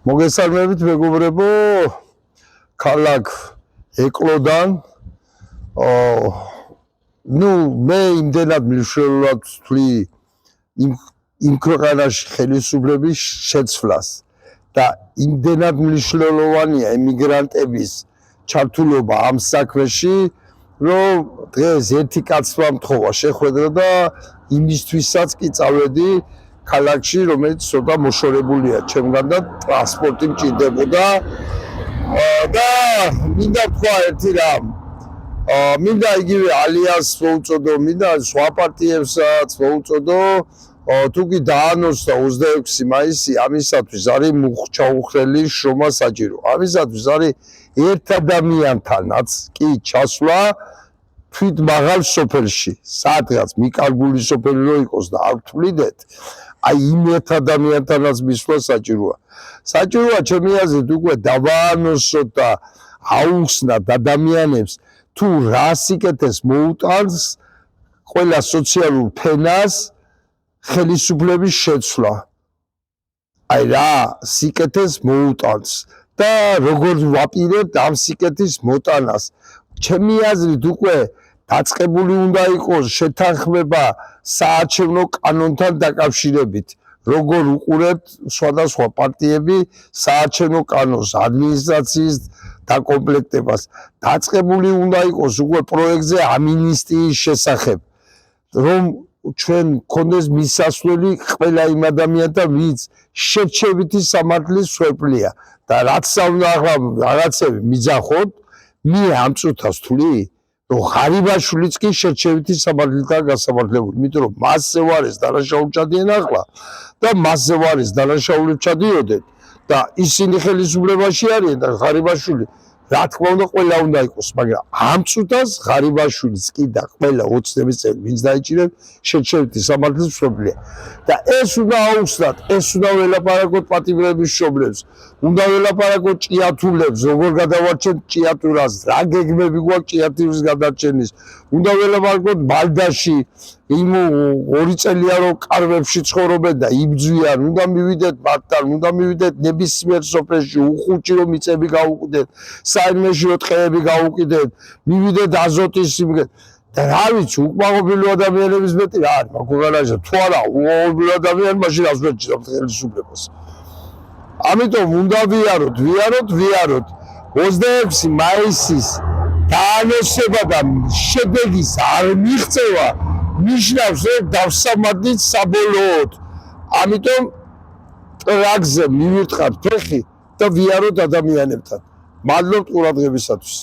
მოგესალმებით მეგობრებო, ქალაქ ეკლოდან. მე იმდენად მნიშვნელოვნად ვთვლი იმ ქვეყანაში ხელისუფლების შეცვლას და იმდენად მნიშვნელოვანია ემიგრანტების ჩართულობა ამ საქმეში, რომ დღეს ერთი კაცმა მთხოვა შეხვედრა და იმისთვისაც კი წავედი ქალაქში, რომელიც ცოტა მოშორებულია ჩემგან და ტრანსპორტი მჭირდებოდა და მინდა თქვა ერთი რამ. მინდა იგივე ალიანსს მოუწოდო, მინდა სხვა პარტიებსაც მოუწოდო, თუ კი დაანონსდა 26 მაისი, ამისათვის არის მუხჩაუხრელი შრომა საჭირო. ამისათვის არის ერთ ადამიანთანაც კი ჩასვლა თვით მაღალ სოფელში, სადღაც მიკარგული სოფელი რო იყოს და არ ვთვლიდეთ, აი იმ ერთ ადამიანთანაც მისვლა საჭიროა. საჭიროა ჩემი აზრით უკვე დავაანონსოთ და აუხსნათ ადამიანებს თუ რა სიკეთეს მოუტანს ყველა სოციალურ ფენას ხელისუფლების შეცვლა. აი რა სიკეთეს მოუტანს და როგორ ვაპირებთ ამ სიკეთის მოტანას. ჩემი აზრით უკვე დაწყებული უნდა იყოს შეთანხმება საარჩევნო კანონთან დაკავშირებით. როგორ უყურებთ სხვადასხვა პარტიები საარჩევნო კანონს, ადმინისტრაციის დაკომპლექტებას. დაწყებული უნდა იყოს უკვე პროექტზე ამინისტიის შესახებ, რომ ჩვენ გქონდეს მისასვლელი ყველა იმ ადამიანთან, ვინც შერჩევითი სამართლის მსხვერპლია და რაც უნდა ახლა რაღაცები მიძახოთ, მე ამ წუთას ვთვლი, რომ ღარიბაშვილიც კი შერჩევითი სამართლითაა გასამართლებული, იმიტომ რომ მასზე ვარეს დანაშაული ჩადიან ახლა და მასზე ვარეს დანაშაულებს ჩადიოდნენ და ისინი ხელისუფლებაში არიან და ღარიბაშვილი რა თქმა უნდა ყველა უნდა იყოს, მაგრამ ამ წუთას ღარიბაშვილიც კი და ყველა ოცნების წევრი ვინც დაიჭირებს შერჩევითი სამართლის მსხვერპლია და ეს უნდა აუხსნათ, ეს უნდა ველაპარაკოთ პატიმრების მშობლებს, უნდა ველაპარაკოთ ჭიათურებს, როგორ გადავარჩენთ ჭიათურას, რა გეგმები გვაქვს ჭიათურის გადარჩენის, უნდა ველაპარაკოთ ბალდაში იმ 2 წელია რომ კარვებში ცხოვრობენ და იბძვიან, უნდა მივიდეთ მათთან, უნდა მივიდეთ ნებისმიერ სოფელში, უხუჭი რომ მიწები გაუყიდეთ, საერთაშორისო ტყეები გაუყიდეთ, მივიდეთ აზოტის სიმღერა და რა ვიცი, უკმაყოფილო ადამიანების მეტი რა არის მაგ ქვეყანაში, თუ არა უკმაყოფილო ადამიანი მაშინ ასვერჩიებს ხელისუფლებას. ამიტომ უნდა ვიაროთ 26 მაისის დაანონსება და შედეგის არ მიღწევა ნიშნავს, რომ დავსამართლით საბოლოოდ. ამიტომ ტრაგზე მივირთხართ ფეხი და ვიაროთ ადამიანებთან. მადლობთ ყურადღებისათვის.